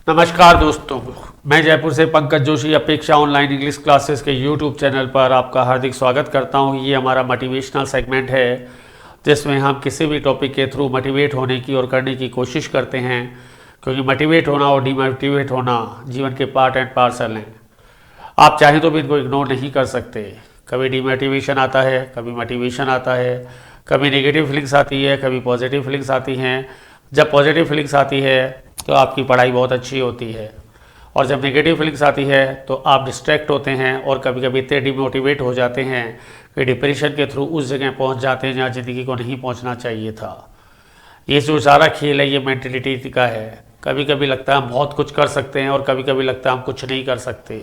नमस्कार दोस्तों, मैं जयपुर से पंकज जोशी अपेक्षा ऑनलाइन इंग्लिश क्लासेस के यूट्यूब चैनल पर आपका हार्दिक स्वागत करता हूं। ये हमारा मोटिवेशनल सेगमेंट है जिसमें हम किसी भी टॉपिक के थ्रू मोटिवेट होने की और करने की कोशिश करते हैं, क्योंकि मोटिवेट होना और डिमोटिवेट होना जीवन के पार्ट एंड पार्सल हैं। आप चाहें तो भी इनको इग्नोर नहीं कर सकते। कभी डिमोटिवेशन आता है, कभी मोटिवेशन आता है, कभी नेगेटिव फीलिंग्स आती है, कभी पॉजिटिव फीलिंग्स आती हैं। जब पॉजिटिव फीलिंग्स आती है तो आपकी पढ़ाई बहुत अच्छी होती है, और जब नेगेटिव फीलिंग्स आती है तो आप डिस्ट्रैक्ट होते हैं और कभी कभी इतने डिमोटिवेट हो जाते हैं कि डिप्रेशन के थ्रू उस जगह पहुंच जाते हैं जहाँ ज़िंदगी को नहीं पहुंचना चाहिए था। ये जो सारा खेल है ये मेंटलिटी का है। कभी कभी लगता है हम बहुत कुछ कर सकते हैं और कभी कभी लगता है हम कुछ नहीं कर सकते।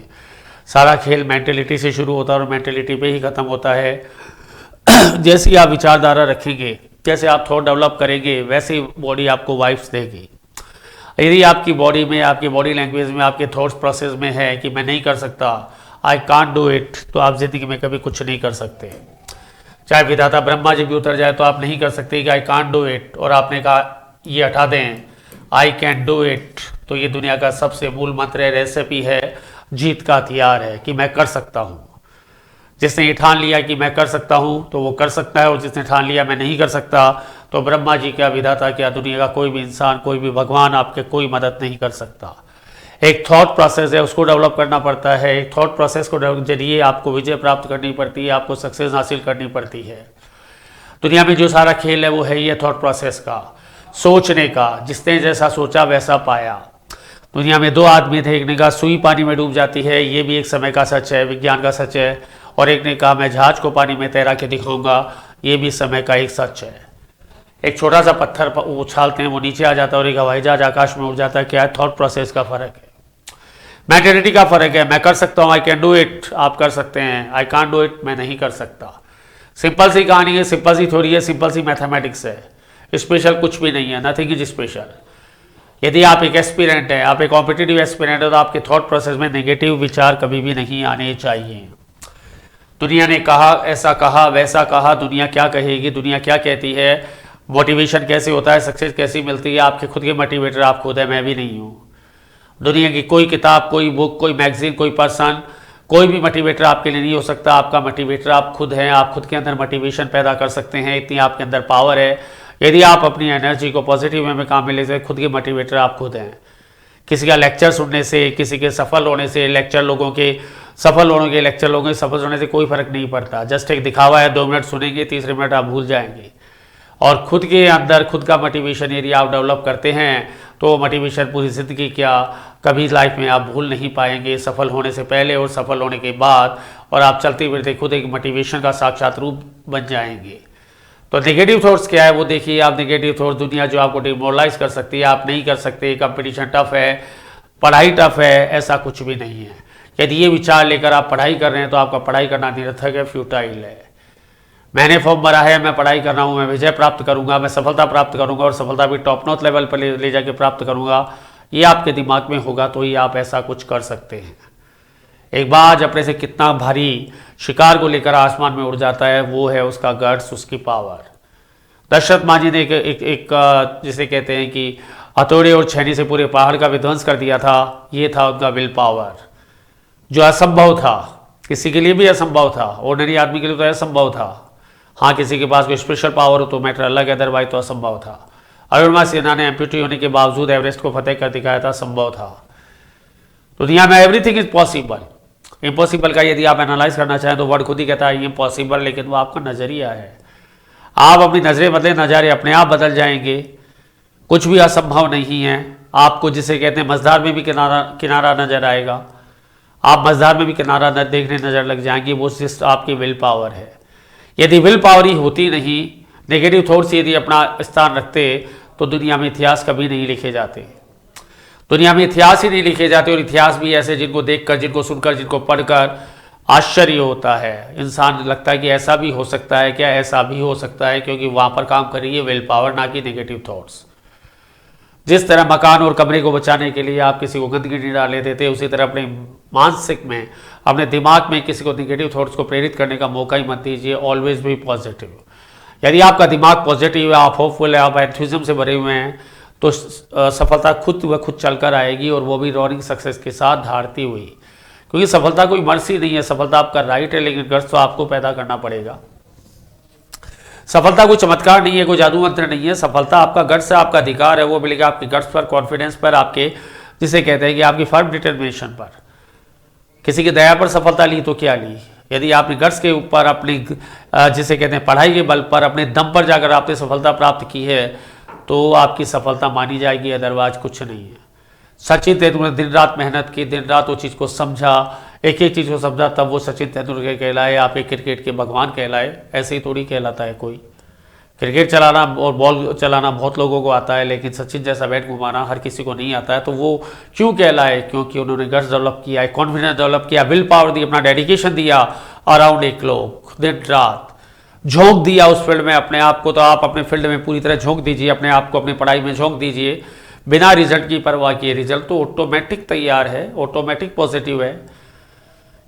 सारा खेल मेंटलिटी से शुरू होता है और मेंटलिटी पे ही ख़त्म होता है। जैसी आप विचारधारा रखेंगे, जैसे आप थॉट डेवलप करेंगे, वैसे बॉडी आपको वाइब्स देगी। यदि आपकी बॉडी में, आपकी बॉडी लैंग्वेज में, आपके थॉट्स प्रोसेस में है कि मैं नहीं कर सकता, आई कांट डू इट, तो आप ज़िंदगी में कभी कुछ नहीं कर सकते। चाहे विधाता ब्रह्मा जी भी उतर जाए तो आप नहीं कर सकते कि आई कांट डू इट, और आपने कहा ये हटा दें, आई कैन डू इट। तो ये दुनिया का सबसे मूल मंत्र है, रेसिपी है, जीत का हथियार है कि मैं कर सकता हूँ। जिसने ये ठान लिया कि मैं कर सकता हूँ तो वो कर सकता है, और जिसने ठान लिया मैं नहीं कर सकता तो ब्रह्मा जी क्या, विधाता क्या, दुनिया का कोई भी इंसान, कोई भी भगवान आपके कोई मदद नहीं कर सकता। एक थॉट प्रोसेस है, उसको डेवलप करना पड़ता है। एक थॉट प्रोसेस को जरिए आपको विजय प्राप्त करनी पड़ती है, आपको सक्सेस हासिल करनी पड़ती है। दुनिया में जो सारा खेल है वो है ये थॉट प्रोसेस का, सोचने का। जिसने जैसा सोचा वैसा पाया। दुनिया में दो आदमी थे, एक ने कहा सुई पानी में डूब जाती है, ये भी एक समय का सच है, विज्ञान का सच है, और एक ने कहा मैं जहाज को पानी में तैरा के दिखाऊंगा, ये भी समय का एक सच है। एक छोटा सा पत्थर उछालते हैं, वो नीचे आ जाता है, और एक हवाई जहाज आकाश में उड़ जाता है। क्या है? थॉट प्रोसेस का फर्क है, मेंटालिटी का फर्क है। मैं कर सकता हूँ, आई कैन डू इट, आप कर सकते हैं। आई कांट डू इट, मैं नहीं कर सकता। सिंपल सी कहानी है, सिंपल सी थ्योरी है, सिंपल सी मैथमेटिक्स है। स्पेशल कुछ भी नहीं है, नथिंग इज स्पेशल। यदि आप एक एस्पिरेंट हैं, आप एक कॉम्पिटिटिव एस्पिरेंट है, तो आपके थॉट प्रोसेस में नेगेटिव विचार कभी भी नहीं आने चाहिए। दुनिया ने कहा, ऐसा कहा, वैसा कहा, दुनिया क्या कहेगी, दुनिया क्या कहती है, मोटिवेशन कैसे होता है, सक्सेस कैसी मिलती है, आपके खुद के मोटिवेटर आप खुद है, मैं भी नहीं हूँ। दुनिया की कोई किताब, कोई बुक, कोई मैगजीन, कोई पर्सन, कोई भी मोटिवेटर आपके लिए नहीं हो सकता। आपका मोटिवेटर आप खुद हैं। आप खुद के अंदर मोटिवेशन पैदा कर सकते हैं, इतनी आपके अंदर पावर है। यदि आप अपनी एनर्जी को पॉजिटिव वे में काम में ले सकते, खुद के मोटिवेटर आप खुद हैं। किसी का लेक्चर सुनने से, किसी के सफल होने से, लेक्चर लोगों के सफल होने के, लेक्चर लोगों के सफल होने से कोई फर्क नहीं पड़ता। जस्ट एक दिखावा है, 2 मिनट सुनेंगे, तीसरे मिनट आप भूल जाएंगे। और खुद के अंदर खुद का मोटिवेशन यदि आप डेवलप करते हैं तो मोटिवेशन पूरी ज़िंदगी क्या, कभी लाइफ में आप भूल नहीं पाएंगे, सफल होने से पहले और सफल होने के बाद। और आप चलते फिरते खुद एक मोटिवेशन का साक्षात रूप बन जाएंगे। तो नेगेटिव थॉट्स क्या है वो देखिए आप। नेगेटिव थॉट्स, दुनिया जो आपको डिमोरलाइज कर सकती है, आप नहीं कर सकते, कंपटीशन टफ है, पढ़ाई टफ है, ऐसा कुछ भी नहीं है। यदि ये विचार लेकर आप पढ़ाई कर रहे हैं तो आपका पढ़ाई करना निरर्थक है, फ्यूटाइल है। मैंने फॉर्म भरा है, मैं पढ़ाई कर रहा हूँ, मैं विजय प्राप्त करूँगा, मैं सफलता प्राप्त करूँगा, और सफलता भी टॉप नॉच लेवल पर ले जाके प्राप्त करूँगा, ये आपके दिमाग में होगा तो ही आप ऐसा कुछ कर सकते हैं। एक बाज अपने से कितना भारी शिकार को लेकर आसमान में उड़ जाता है, वो है उसका गट्स, उसकी पावर। दशरथ मांझी ने एक जिसे कहते हैं कि हथौड़े और छेनी से पूरे पहाड़ का विध्वंस कर दिया था। ये था उनका विल पावर, जो असंभव था, किसी के लिए भी असंभव था, ऑर्डिनरी आदमी के लिए तो असंभव था। हाँ, किसी के पास कोई स्पेशल पावर हो तो मैटर अलग है, अदरवाइज तो असंभव था। अरुणिमा सिन्हा ने एम्प्यूटी होने के बावजूद एवरेस्ट को फतेह कर दिखाया था, संभव था। दुनिया में एवरीथिंग इज पॉसिबल। इम्पॉसिबल का यदि आप एनालाइज करना चाहें तो वर्ड खुद ही कहता है इम्पॉसिबल, लेकिन वो आपका नज़रिया है। आप अपनी नज़रें बदले, नज़ारे अपने आप बदल जाएंगे। कुछ भी असंभव नहीं है। आपको जिसे कहते हैं मझधार में भी किनारा नजर आएगा, आप मझधार में भी किनारा देखने नजर लग जाएंगे। वो सिर्फ आपकी विल पावर है। यदि विल पावर ही होती नहीं, नेगेटिव थॉट्स यदि अपना स्थान रखते तो दुनिया में इतिहास कभी नहीं लिखे जाते। दुनिया में इतिहास ही नहीं लिखे जाते, और इतिहास भी ऐसे जिनको देखकर, जिनको सुनकर, जिनको पढ़कर आश्चर्य होता है। इंसान लगता है कि ऐसा भी हो सकता है क्या, ऐसा भी हो सकता है, क्योंकि वहाँ पर काम कर रही है विल पावर, ना कि नेगेटिव थॉट्स। जिस तरह मकान और कमरे को बचाने के लिए आप किसी को गंदगी नहीं डालने देते, उसी तरह अपने मानसिक में, अपने दिमाग में किसी को नेगेटिव थॉट्स को प्रेरित करने का मौका ही मत दीजिए। Always be positive. यदि आपका दिमाग पॉजिटिव है, आप होपफुल है, आप एंथुसिज्म से भरे हुए हैं, तो सफलता खुद व खुद चलकर आएगी, और वो भी रॉरिंग सक्सेस के साथ धारती हुई। क्योंकि सफलता कोई मर्जी नहीं है, सफलता आपका राइट है, लेकिन गट्स तो आपको पैदा करना पड़ेगा। सफलता कोई चमत्कार नहीं है, कोई जादू मंत्र नहीं है। सफलता आपका गट्स है, आपका अधिकार है, वो मिलेगा आपके गट्स पर, कॉन्फिडेंस पर, आपके जिसे कहते हैं कि आपकी फर्म डिटर्मिनेशन पर। किसी की दया पर सफलता ली तो क्या ली, यदि आपने गट्स के ऊपर अपनी जिसे कहते हैं पढ़ाई के बल पर, अपने दम पर जाकर आपने सफलता प्राप्त की है, तो आपकी सफलता मानी जाएगी, अदरवाइज कुछ नहीं है। सचिन तेंदुलकर ने दिन रात मेहनत की, दिन रात वो चीज़ को समझा, एक एक चीज़ को समझा, तब वो सचिन तेंदुलकर कहलाए, आपके क्रिकेट के भगवान कहलाए। ऐसे ही थोड़ी कहलाता है कोई। क्रिकेट चलाना और बॉल चलाना बहुत लोगों को आता है, लेकिन सचिन जैसा बैट घुमाना हर किसी को नहीं आता है। तो वो क्यों कहलाए? क्योंकि उन्होंने गट्स डेवलप किया, कॉन्फिडेंस डेवलप किया, विल पावर दी, अपना डेडिकेशन दिया, अराउंड ए क्लॉक, दिन रात झोंक दिया उस फील्ड में अपने आप को। तो आप अपने फील्ड में पूरी तरह झोंक दीजिए अपने आप को, अपनी पढ़ाई में झोंक दीजिए, बिना रिजल्ट की परवाह किए। रिजल्ट तो ऑटोमेटिक तैयार है, ऑटोमेटिक पॉजिटिव है।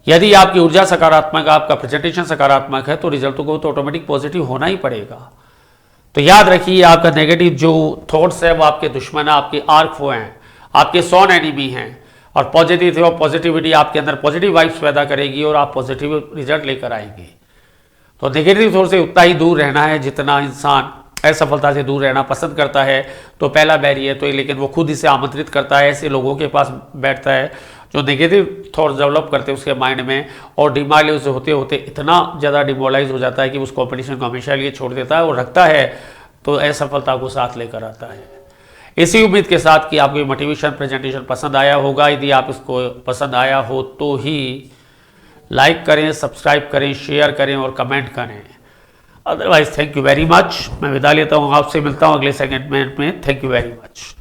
यदि आपकी ऊर्जा सकारात्मक, आपका प्रेजेंटेशन सकारात्मक है, तो रिजल्ट को तो ऑटोमेटिक पॉजिटिव होना ही पड़ेगा। तो याद रखिए, आपका नेगेटिव जो थॉट्स है वो आपके दुश्मन, आपके आर्क वो हैं, आपके सॉन एनिमी हैं। और पॉजिटिव और पॉजिटिविटी आपके अंदर पॉजिटिव वाइब्स पैदा करेगी और आप पॉजिटिव रिजल्ट लेकर आएंगे। तो नेगेटिव थॉट से उतना ही दूर रहना है जितना इंसान असफलता से दूर रहना पसंद करता है। तो पहला बैरियर तो, लेकिन वो खुद इसे आमंत्रित करता है, ऐसे लोगों के पास बैठता है जो नेगेटिव थॉट्स डेवलप करते हैं उसके माइंड में, और डिमोरलाइज होते होते इतना ज़्यादा डिमोरलाइज हो जाता है कि उस कॉम्पिटिशन को हमेशा लिए छोड़ देता है और रखता है, तो असफलता को साथ लेकर आता है। इसी उम्मीद के साथ कि आपको ये मोटिवेशन प्रेजेंटेशन पसंद आया होगा। यदि आप इसको पसंद आया हो तो ही लाइक करें, सब्सक्राइब करें, शेयर करें और कमेंट करें। Otherwise thank you very much. मैं विदा लेता हूँ, आपसे मिलता हूँ अगले सेगमेंट में। Thank you very much.